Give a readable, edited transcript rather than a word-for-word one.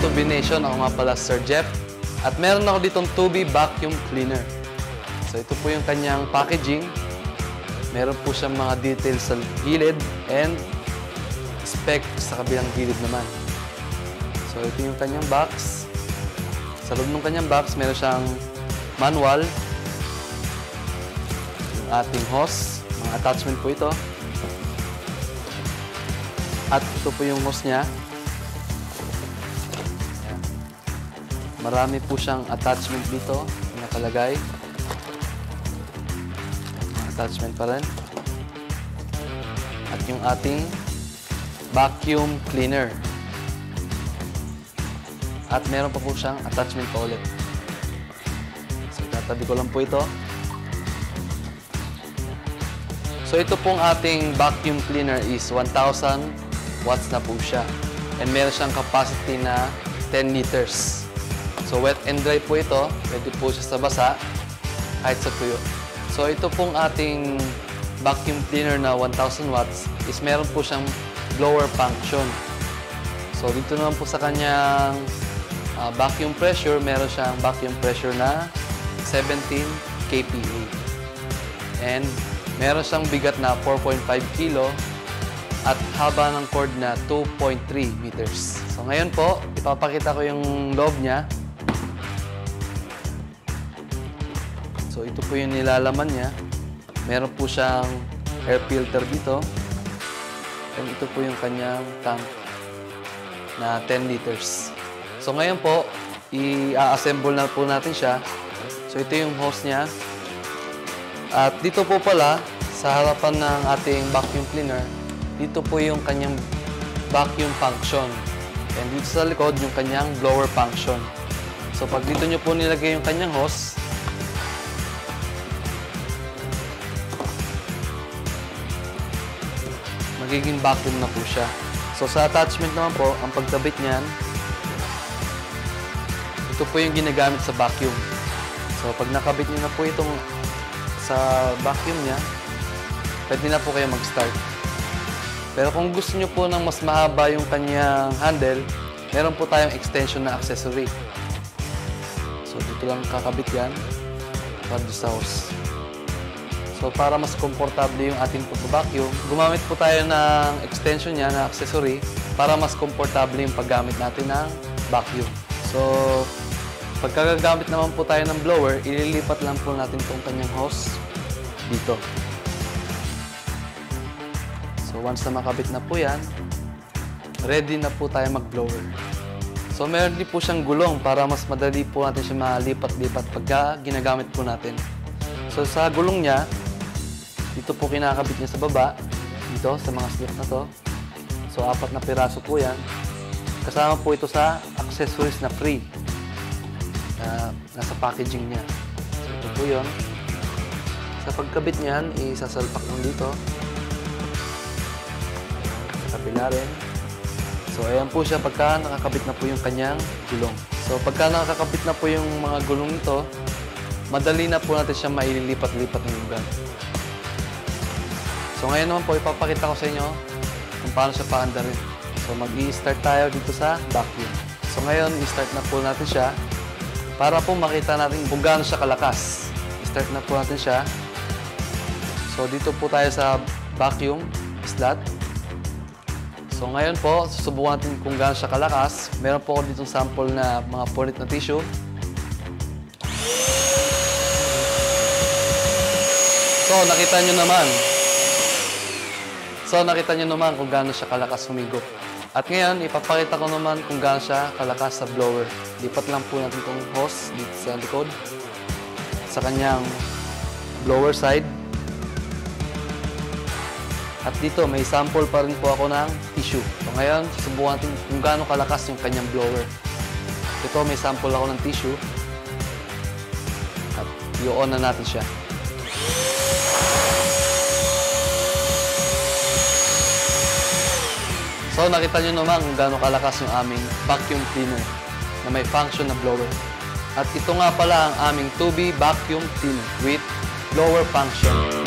Subination. Ako nga pala, Sir Jeff. At meron ako ditong 2B vacuum cleaner. So ito po yung kanyang packaging. Meron po siyang mga details sa gilid and spec sa kabilang gilid naman. So ito yung kanyang box. Sa loob ng kanyang box, meron siyang manual. Yung ating hose. Mga attachment po ito. At ito po yung hose niya. Ayan. Marami po siyang attachment dito. Nakalagay. Attachment pa rin. At yung ating vacuum cleaner. At meron pa po siyang attachment pa ulit. So, tatabi ko lang po ito. So, ito pong ating vacuum cleaner is 1,000 watts na po siya. And meron siyang capacity na 10 liters. So, wet and dry po ito. Pwede po siya sa basa, kahit sa tuyo. So, ito pong ating vacuum cleaner na 1,000 watts is meron po siyang blower function. So, dito naman po sa kanyang vacuum pressure, meron siyang vacuum pressure na 17 kPa. And meron siyang bigat na 4.5 kilo at haba ng cord na 2.3 meters. So, ngayon po, ipapakita ko yung loob niya. So, ito po yung nilalaman niya. Meron po siyang air filter dito. And ito po yung kanyang tank na 10 liters. So, ngayon po, i-assemble na po natin siya. So, ito yung hose niya. At dito po pala, sa harapan ng ating vacuum cleaner, dito po yung kanyang vacuum function. And dito sa likod, yung kanyang blower function. So, pag dito nyo po nilagay yung kanyang hose, magiging vacuum na po siya. So, sa attachment naman po, ang pagkabit niyan, ito po yung ginagamit sa vacuum. So, pag nakabit niyo na po itong sa vacuum niya, pwede na po kayo mag-start. Pero kung gusto niyo po ng mas mahaba yung kanyang handle, meron po tayong extension na accessory. So, dito lang kakabit yan para sa hose. So, para mas komportable yung ating pag-vacuum, gumamit po tayo ng extension niya na accessory para mas komportable yung paggamit natin ng vacuum. So, pagkagagamit naman po tayo ng blower, ililipat lang po natin itong kanyang hose dito. So, once na makabit na po yan, ready na po tayo mag-blower. So, meron din po siyang gulong para mas madali po natin siya malipat-lipat pagka ginagamit po natin. So, sa gulong niya, dito po kinakabit niya sa baba, dito sa mga slot na to. So, 4 na piraso po yan. Kasama po ito sa accessories na free. Nasa packaging niya. So, ito po yun. Sa pagkabit niyan, isasalpak lang dito. Sa kabila rin. So, ayan po siya pagka nakakabit na po yung kanyang gulong. So, pagka nakakabit na po yung mga gulong nito, madali na po natin siya maililipat-lipat ng lugar. So, ngayon naman po, ipapakita ko sa inyo kung paano siya paandarin. So, mag-i-start tayo dito sa vacuum. So, ngayon, i-start na po natin siya para po makita natin kung gaano siya kalakas. I-start na po natin siya. So, dito po tayo sa vacuum slot. So, ngayon po, susubukan natin kung gaano siya kalakas. Meron po ako ditong sample na mga punit na tissue. So, nakita nyo naman kung gaano siya kalakas humigop. At ngayon, ipapakita ko naman kung gaano siya kalakas sa blower. Lipat lang po natin itong hose dito sa likod. Sa kanyang blower side. At dito, may sample pa rin po ako ng tissue. So ngayon, susubukan natin kung gaano kalakas yung kanyang blower. Ito, may sample ako ng tissue. At i-on na natin siya. So, nakita nyo naman kung gaano kalakas yung aming vacuum cleaner na may function na blower. At ito nga pala ang aming 2B vacuum cleaner with blower function.